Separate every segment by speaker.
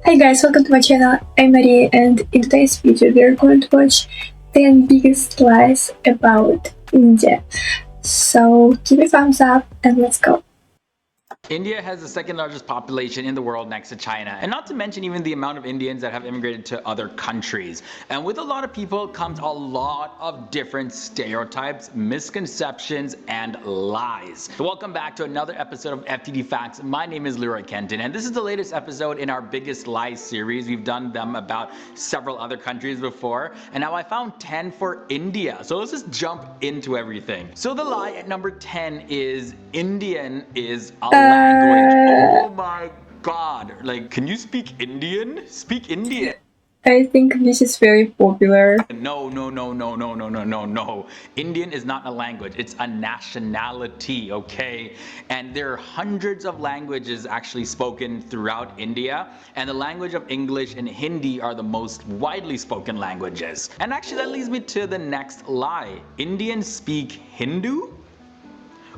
Speaker 1: Hi guys, welcome to my channel. I'm Maria, and in today's video we are going to watch 10 biggest lies about India. So give a thumbs up and let's go.
Speaker 2: India has the second largest population in the world next to China, and not to mention even the amount of Indians that have immigrated to other countries. And with a lot of people comes a lot of different stereotypes, misconceptions, and lies. So welcome back to another episode of FTD Facts. My name is Leroy Kenton, and this is the latest episode in our Biggest Lies series. We've done them about several other countries before, and now I found 10 for India. So let's just jump into everything. So the lie at number 10 is Indian is a language. Oh my god. Like, can you speak Indian? Speak Indian.
Speaker 1: I think this is very popular.
Speaker 2: No. Indian is not a language. It's a nationality, okay? And there are hundreds of languages actually spoken throughout India. And the language of English and Hindi are the most widely spoken languages. And actually that leads me to the next lie. Indians speak Hindu?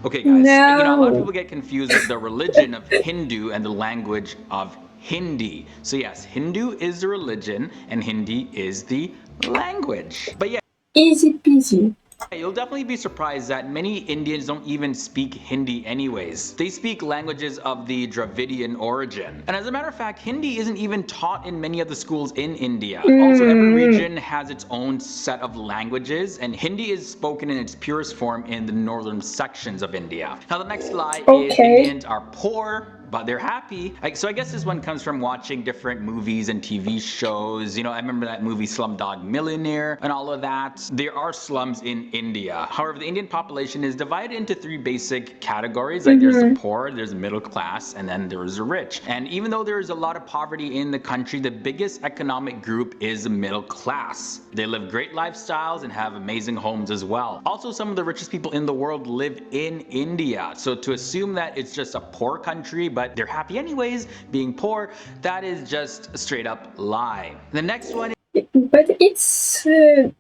Speaker 2: Okay guys, a lot of people get confused with the religion of Hindu and the language of Hindi. So yes, Hindu is the religion and Hindi is the language. But yeah,
Speaker 1: easy peasy.
Speaker 2: You'll definitely be surprised that many Indians don't even speak Hindi anyways. They speak languages of the Dravidian origin. And as a matter of fact, Hindi isn't even taught in many of the schools in India. Also, every region has its own set of languages, and Hindi is spoken in its purest form in the northern sections of India. Now the next lie is Indians are poor, but they're happy. So I guess this one comes from watching different movies and TV shows. You know, I remember that movie Slumdog Millionaire and all of that. There are slums in India. However, the Indian population is divided into three basic categories. Like there's the poor, there's the middle class, and then there's the rich. And even though there is a lot of poverty in the country, the biggest economic group is the middle class. They live great lifestyles and have amazing homes as well. Also, some of the richest people in the world live in India. So to assume that it's just a poor country, but they're happy anyways being poor, that is just a straight up lie. The next one is,
Speaker 1: but it's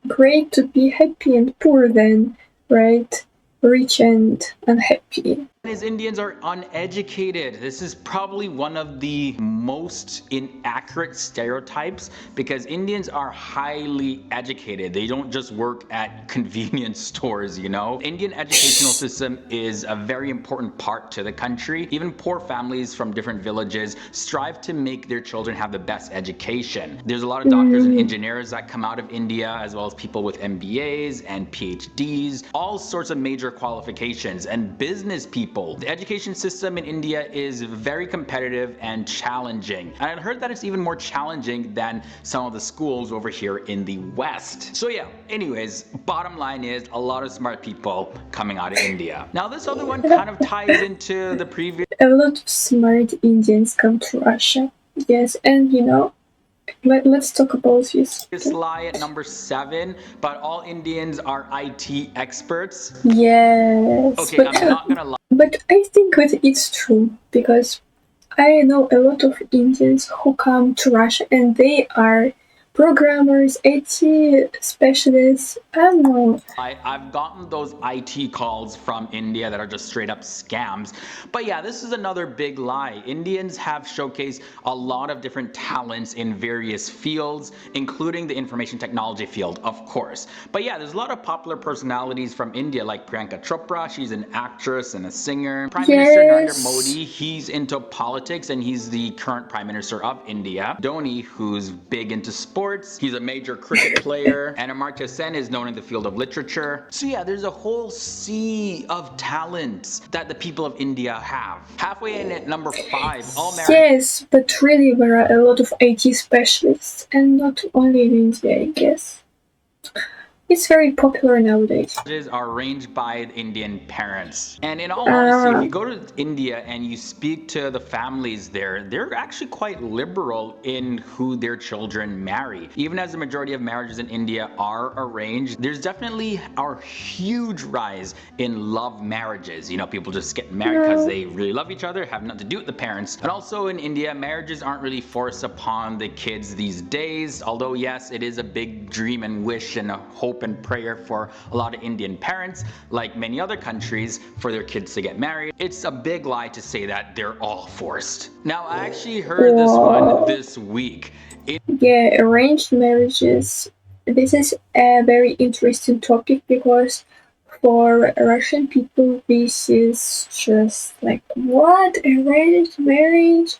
Speaker 1: great to be happy and poor then, right? Rich and unhappy.
Speaker 2: Indians are uneducated. This is probably one of the most inaccurate stereotypes because Indians are highly educated. They don't just work at convenience stores, you know. Indian educational system is a very important part to the country. Even poor families from different villages strive to make their children have the best education. There's a lot of doctors and engineers that come out of India, as well as people with MBAs and PhDs, all sorts of major qualifications, and business people. The education system in India is very competitive and challenging. And I heard that it's even more challenging than some of the schools over here in the West. So yeah, anyways, bottom line is a lot of smart people coming out of India. Now this other one kind of ties into the previous.
Speaker 1: A lot of smart Indians come to Russia. Yes, and you know, let's talk about this.
Speaker 2: This lie at number 7, but all Indians are IT experts.
Speaker 1: Yes.
Speaker 2: Okay, I'm not gonna lie.
Speaker 1: But I think that it's true because I know a lot of Indians who come to Russia and they are programmers, IT specialists. I don't know.
Speaker 2: I've gotten those IT calls from India that are just straight up scams. But yeah, this is another big lie. Indians have showcased a lot of different talents in various fields, including the information technology field, of course. But yeah, there's a lot of popular personalities from India like Priyanka Chopra. She's an actress and a singer. Prime Minister Narendra Modi, he's into politics and he's the current Prime Minister of India. Dhoni, who's big into sports. He's a major cricket player, and Amartya Sen is known in the field of literature. So yeah, there's a whole sea of talents that the people of India have. Halfway in at number 5, all married.
Speaker 1: Yes, but really there are a lot of IT specialists, and not only in India, I guess. It's very popular nowadays.
Speaker 2: Are arranged by Indian parents. And in all honesty, if you go to India and you speak to the families there, they're actually quite liberal in who their children marry. Even as the majority of marriages in India are arranged, there's definitely a huge rise in love marriages. You know, people just get married because they really love each other, have nothing to do with the parents. And also in India, marriages aren't really forced upon the kids these days. Although yes, it is a big dream and wish and a hope hope and prayer for a lot of Indian parents, like many other countries, for their kids to get married. It's a big lie to say that they're all forced. Now, I actually heard this one
Speaker 1: Wow.
Speaker 2: this week.
Speaker 1: Yeah, arranged marriages. This is a very interesting topic because for Russian people, this is just like, what? Arranged marriage?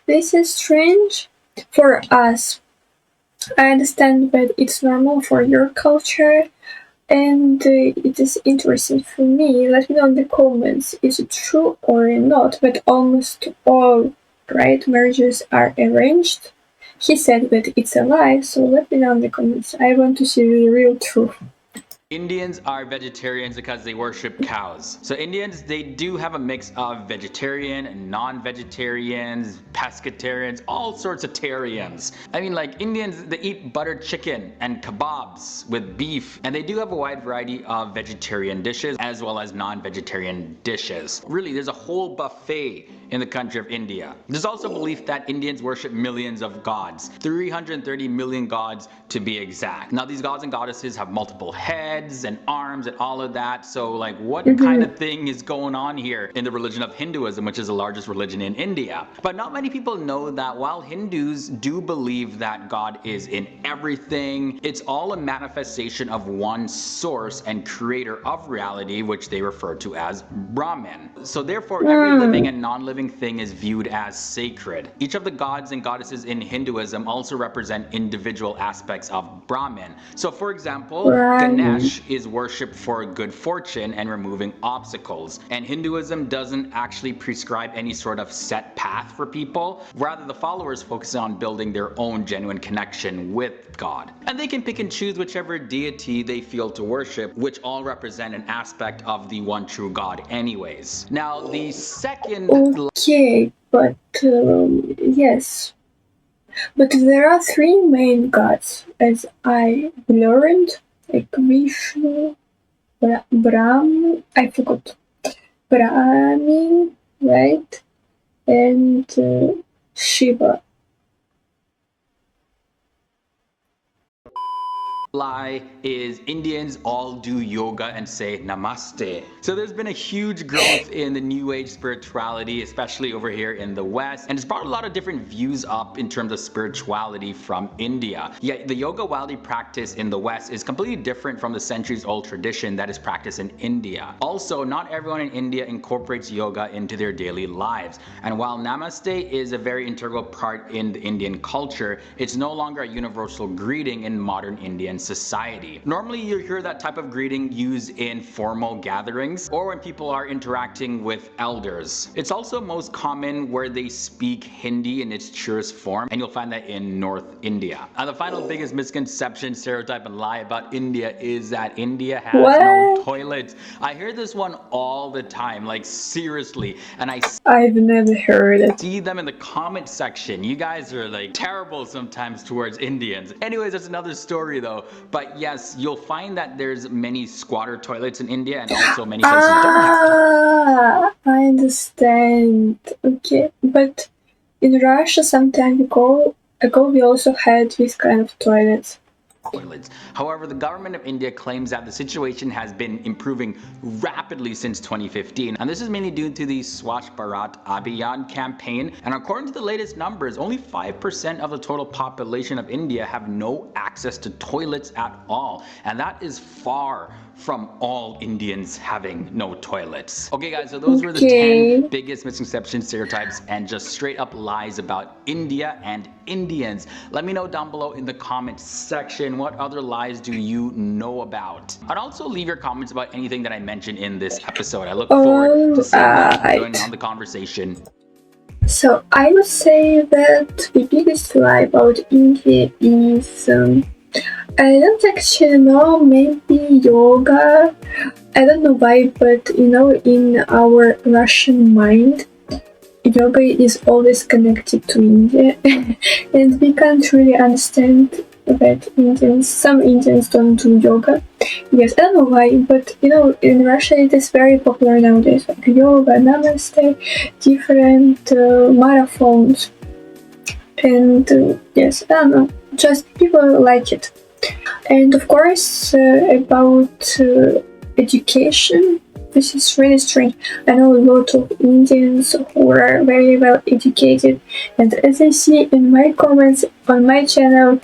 Speaker 1: This is strange. For us, I understand that it's normal for your culture, and it is interesting for me. Let me know in the comments, is it true or not, but almost all right marriages are arranged? He said that it's a lie, so let me know in the comments. I want to see the real truth.
Speaker 2: Indians are vegetarians because they worship cows. So Indians, they do have a mix of vegetarian and non-vegetarians, pescatarians, all sorts of tarians. I mean, like, Indians, they eat buttered chicken and kebabs with beef, and they do have a wide variety of vegetarian dishes as well as non-vegetarian dishes. Really, there's a whole buffet in the country of India. There's also belief that Indians worship millions of gods, 330 million gods to be exact. Now, these gods and goddesses have multiple heads and arms and all of that. So, like, what kind of thing is going on here in the religion of Hinduism, which is the largest religion in India? But not many people know that while Hindus do believe that God is in everything, it's all a manifestation of one source and creator of reality, which they refer to as Brahman. So therefore, every living and non-living thing is viewed as sacred. Each of the gods and goddesses in Hinduism also represent individual aspects of Brahman. So for example, Ganesh is worshipped for good fortune and removing obstacles. And Hinduism doesn't actually prescribe any sort of set path for people. Rather, the followers focus on building their own genuine connection with God. And they can pick and choose whichever deity they feel to worship, which all represent an aspect of the one true God anyways. Now, the second...
Speaker 1: Okay, but yes. But there are three main gods, as I learned, like Vishnu, Brahman, I forgot, Brahmin, right? And Shiva.
Speaker 2: lie is Indians all do yoga and say Namaste. So there's been a huge growth in the new age spirituality, especially over here in the West, and it's brought a lot of different views up in terms of spirituality from India. Yet the yoga wildly practice in the West is completely different from the centuries old tradition that is practiced in India. Also, not everyone in India incorporates yoga into their daily lives, and while Namaste is a very integral part in the Indian culture, it's no longer a universal greeting in modern Indian society. Normally you hear that type of greeting used in formal gatherings or when people are interacting with elders. It's also most common where they speak Hindi in its purest form, and you'll find that in North India. And the final biggest misconception, stereotype, and lie about India is that India has no toilets. I hear this one all the time, like seriously, and
Speaker 1: I've never heard it.
Speaker 2: See them in the comment section. You guys are like terrible sometimes towards Indians. Anyways, that's another story though. But yes, you'll find that there's many squatter toilets in India, and also many places don't have
Speaker 1: I understand. Okay, but in Russia some time ago we also had this kind of toilets.
Speaker 2: However, the government of India claims that the situation has been improving rapidly since 2015, and this is mainly due to the Swachh Bharat Abhiyan campaign. And according to the latest numbers, only 5% of the total population of India have no access to toilets at all, and that is far from all Indians having no toilets. Okay guys, so those were the 10 biggest misconceptions, stereotypes, and just straight up lies about India and Indians. Let me know down below in the comments section, what other lies do you know about? And also leave your comments about anything that I mentioned in this episode. I look forward to seeing them and joining on the conversation.
Speaker 1: So I would say that the biggest lie about India is I don't actually know, maybe yoga. I don't know why, but in our Russian mind, yoga is always connected to India, and we can't really understand that some Indians don't do yoga. Yes, I don't know why, but in Russia it is very popular nowadays, like yoga, Namaste, different marathons, and yes, I don't know, just people like it. And of course, about education, this is really strange. I know a lot of Indians who are very well educated, and as I see in my comments on my channel,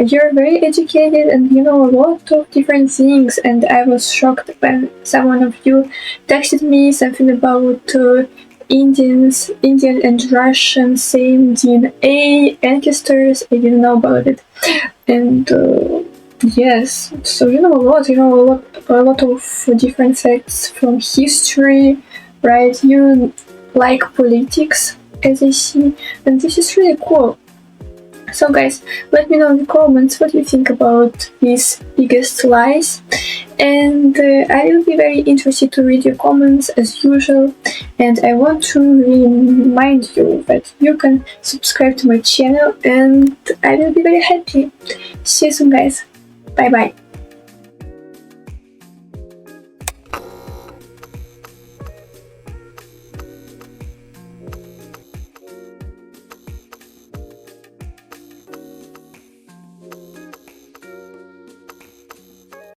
Speaker 1: you're very educated and you know a lot of different things. And I was shocked when someone of you texted me something about Indian and Russian same DNA ancestors. I didn't know about it, and yes, so you know a lot. You know a lot of different facts from history, right? You like politics, as I see, and this is really cool. So guys, let me know in the comments what you think about these biggest lies, and I will be very interested to read your comments as usual. And I want to remind you that you can subscribe to my channel, and I will be very happy. See you soon guys. Bye bye.